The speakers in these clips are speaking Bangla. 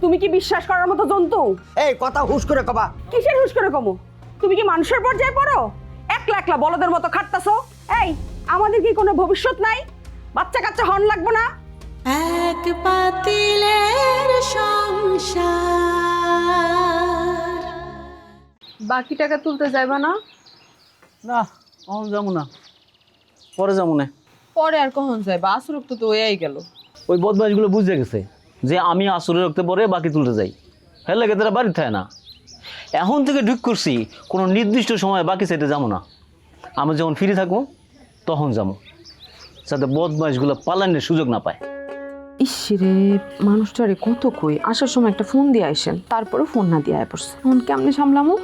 তুমি কি বিশ্বাস করার মতো জন্তু? এই কথা হুশ করে কবা। কিসের হুশ করে কমো? তুমি কি মানুষের পর্যায়ে পড়ো? একলা একলা বলদের মতো খাটতাছো। এই, আমাদের কি কোনো ভবিষ্যৎ নাই? বাচ্চা কাচ্চা হন লাগবো না? এক পাতিলের সংসার। বাকি টাকা তুলতে যাইবা না? না এখন যাবো না, পরে যাবো না। পরে আর কখন যাইবা? আসরক তো হয়েই গেল। ওই বদমাইশগুলো বুঝে গেছে যে আমি আসরে রাখতে পরে বাকি তুলতে যাই, হ্যাঁ লাগে তারা বাড়িতে থাকে না। এখন থেকে ঢুক করছি কোনো নির্দিষ্ট সময় বাকি চাইতে যাবো না। আমি যখন ফ্রি থাকবো তখন যাবো, যাতে বদমাইশগুলো পালানোর সুযোগ না পায়। ইসরে, মানুষটারে কত কই আসার সময় একটা ফোন দিয়ে আইসেন, তারপরে ফোন না দিয়ে আয় পড়ছে। ফোন কেমনে সামলামু?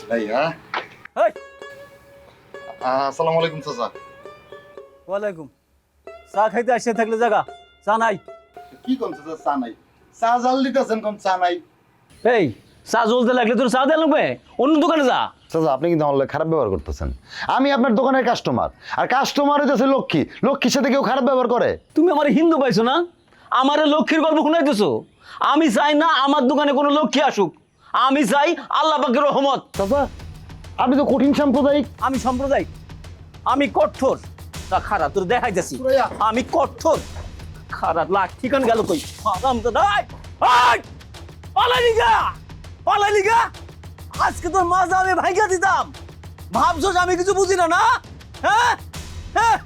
ভাইয়া এই! আসসালামু আলাইকুম চাচা। ওয়ালাইকুম। চা খাইতে আসে থাকলে জায়গা চা নাই? কি কোন চাচা চা নাই? চা জাল দিতেছেন কোন চা নাই? এই চা জ্বলতে লাগলে তোর চা দেওয়া লাগবে, অন্য দোকানে যা। চাচা আপনি কিন্তু আমার খারাপ ব্যবহার করতেছেন। আমি আপনার দোকানের কাস্টমার, আর কাস্টমার হইতেছে লক্ষ্মী। লক্ষ্মীর সাথে কেউ খারাপ ব্যবহার করে? তুমি আমার হিন্দু পাইছো না, আমারে লক্ষ্মীর গল্প শুনাইতেছো। আমি চাই না আমার দোকানে কোনো লক্ষ্মী আসুক, আমি চাই আল্লাহ পাকের রহমত। চাচা আপনি তো কঠিন সাম্প্রদায়িক। আমি সাম্প্রদায়িক, আমি কঠোর। তা খারাপ তোর দেখাইতেছি, আমি কঠোর। খারাপ লাখ ঠিকান গেল কই? আরাম তো দাই পালালি গা, পালালি গা। আজকে তোর মাজা আমি ভাইগা দিতাম। ভাবছো আমি কিছু বুঝি না? না হ্যাঁ হ্যাঁ,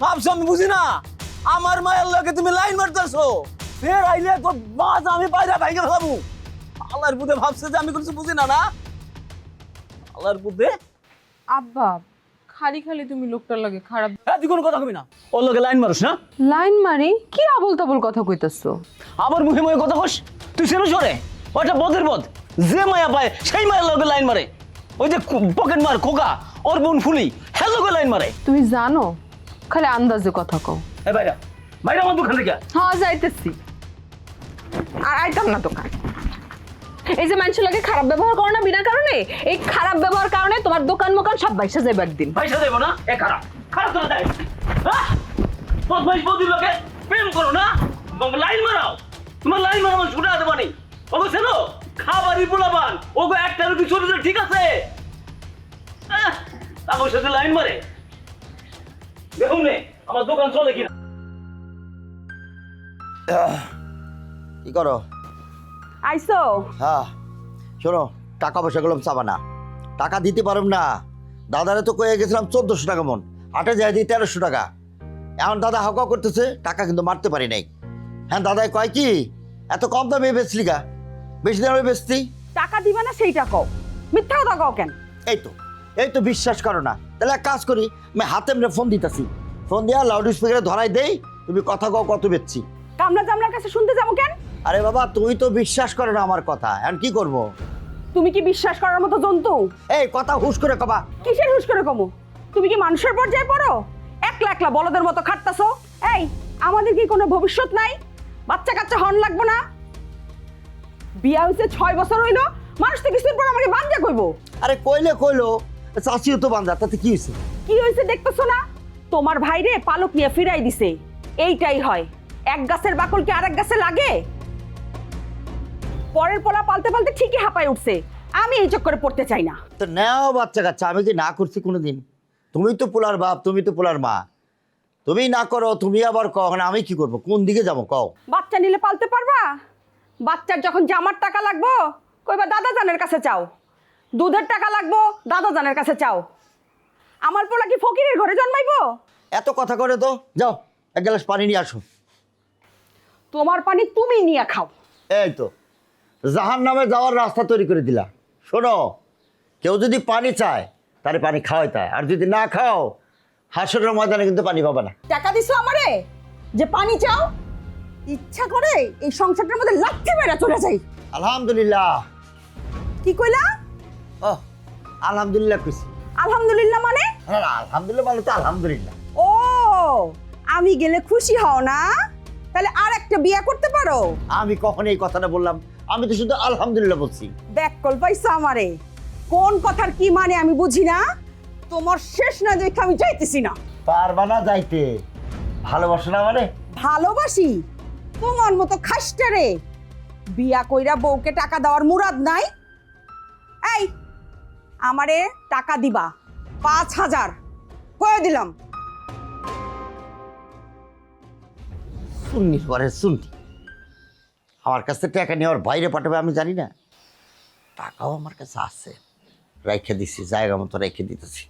ভাবছো আমি বুঝি না? আমার মায়ের লগে তুমি লাইন মারতেছো, ফের আইলে তোর মাজা আমি বাইরে ভাইগা ফেলাবো। আল্লাহর পুতে ভাবছে যে আমি কিছু বুঝি না? না আল্লাহর পুতে। আব্বা, খালি খালি তুমি লোকটার লাগে খারাপ। হ্যাঁ তুই কোনো কথা কবি না, ওর লগে লাইন মারুস না। লাইন মারি? কি আবল তাবল কথা কইতাছো? আবার মুখে মুখে কথা কস? তুই সেনো সরে, ওটা বদের বদ, যে মায়া পায় সেই মায়ের লগে লাইন মারে। ওই যে পকেট মার খোকা, ওর বোন ফুলি, হ্যাঁ লগে লাইন মারে। তুমি জানো, খালি আন্দাজে কথা কও। এ বাইরা বাইরা আমার দোকান থেকে। হ্যাঁ যাইতেছি, আর আইতাম না দোকান। এই যে মানুষের লাগে খারাপ ব্যবহার করো না বিনা কারণে, এই খারাপ ব্যবহার কারণে তোমার দোকান মোকান সব বাইসা যাবে একদিন। পয়সা দেবো না? এ খারাপ খারাপ তো দেয়। হ্যাঁ বদমাইশ বদির লগে প্রেম করো না, লাইন মারাও। তোমার লাইন মারাও ছুটে আসতে পারি। ওগো সেনো খাবারই পোলাবান, ওগো একটা রুটি ছোট ছোট ঠিক আছে, আমার সাথে লাইন মারে। দেখুন নে আমার দোকান চলে কিনা। কি করো? আইসো? হ্যাঁ শোনো, টাকা পয়সা গুলো চাবা না, টাকা দিতে পারব না। দাদারে তো কয়ে গেছিলাম 1400 টাকা মন, হাটে যাই দিই 1300 টাকা। এখন দাদা হাওকা করতেছে, টাকা কিন্তু মারতে পারি নাই। হ্যাঁ দাদাই কয় কি এত কম দামে বেচলি গা, বেশি দামে বেচতি। টাকা দিবা না সেইটা কও, মিথ্যা কথা কও কেন? এই তো বিশ্বাস করো না, তাহলে এক কাজ করি, আমি হাতে এমনি ফোন দিতেছি, ফোন দিয়া লাউড স্পিকারে ধরাই দেই, তুমি কথা কও কত বেচছি। কামলা জামলার কাছে শুনতে যাবো কেন? আরে বাবা তুমি তো বিশ্বাস করো না আমার কথা, এখন কি করব? তুমি কি বিশ্বাস করার মতো জন্তু? এই কথা হুশ করে কবা। কিসের হুশ করে কমো? তুমি কি মানুষের পর্যায়ে পড়ো? একলা একলা বলদের মতো খাটতাছো। এই, আমাদের কি কোনো ভবিষ্যৎ নাই? বাচ্চা কাচ্চা হন লাগবো না? বিয়া হইছে 6 বছর হইলো, মানুষ তো কিছুদিন পর আমাকে বাঞ্জা কইবো। আরে কইলো চাচিও তো বান্ধা, তাতে কি হয়েছে? কি হয়েছে দেখতেছো না? তোমার ভাইরে পালক নিয়ে ফিরাই দিছে। এইটাই হয়, এক গাছের বাকল কি আরেক গাছে লাগে? পরের পোলা পালতে পালতে ঠিকই হাঁপায় উঠছে। আমি এই চক্করে পড়তে চাই না। তো নাও বাচ্চা কাচ্চা, আমি কি না করছি কোনোদিন? তুমি তো পোলার বাপ, তুমি তো পোলার মা, তুমি না করো, তুমি আবার কও, না আমি কি করব? কোন দিকে যাবো কও? বাচ্চা নিলে পালতে পারবা? বাচ্চার যখন জামার টাকা লাগবো, কইবা দাদা জানের কাছে চাও। দুধের টাকা লাগবো, দাদা জানের কাছে চাও। আমার পোলা কি ফকিরের ঘরে জন্মাইবো? এত কথা করে তো যাও, এক গ্লাস পানি নিয়ে আসো। তোমার পানি তুমি নিয়ে খাও। এই তো জাহান নামে যাওয়ার রাস্তা তৈরি করে দিলা। শোনো, কেউ যদি পানি চায় তারে পানি খাওয়াই তাই, আর যদি না খাও হাসরের ময়দানে কিন্তু পানি পাবে না। টাকা দিছো আমারে যে পানি চাও? ইচ্ছা করে এই সংসারটার মধ্যে লাথি মেরে চলে যাই। আলহামদুলিল্লাহ। কি কইলা? ও আলহামদুলিল্লাহ কইছি। আলহামদুলিল্লাহ মানে? না, আলহামদুলিল্লাহ মানে তো আলহামদুলিল্লাহ। ও, আমি গেলে খুশি হও না? তাহলে আর একটা বিয়ে করতে পারো। আমি কখন এই কথাটা বললাম? আমি তো শুধু আলহামদুলিল্লাহ বলছি। ব্যাককল পাইছো আমারে। কোন কথার কি মানে আমি বুঝি না। তোমার শেষ না দেখে আমি যাইতেছি না। পারবা না যাইতে? ভালোবাসো না মানে? ভালোবাসি তোমার মতো খাসটারে বিয়া কইরা বউকে টাকা দেওয়ার মুরাদ নাই? এই আমারে টাকা দিবা 5,000 কয়ে দিলাম। শুননি পরে শুননি, আমার কাছ থেকে টাকা নেওয়ার বাইরে পাঠাবে আমি জানি না। টাকাও আমার কাছে আছে, রেখে দিছি, জায়গা মতো রেখে দিতেছি।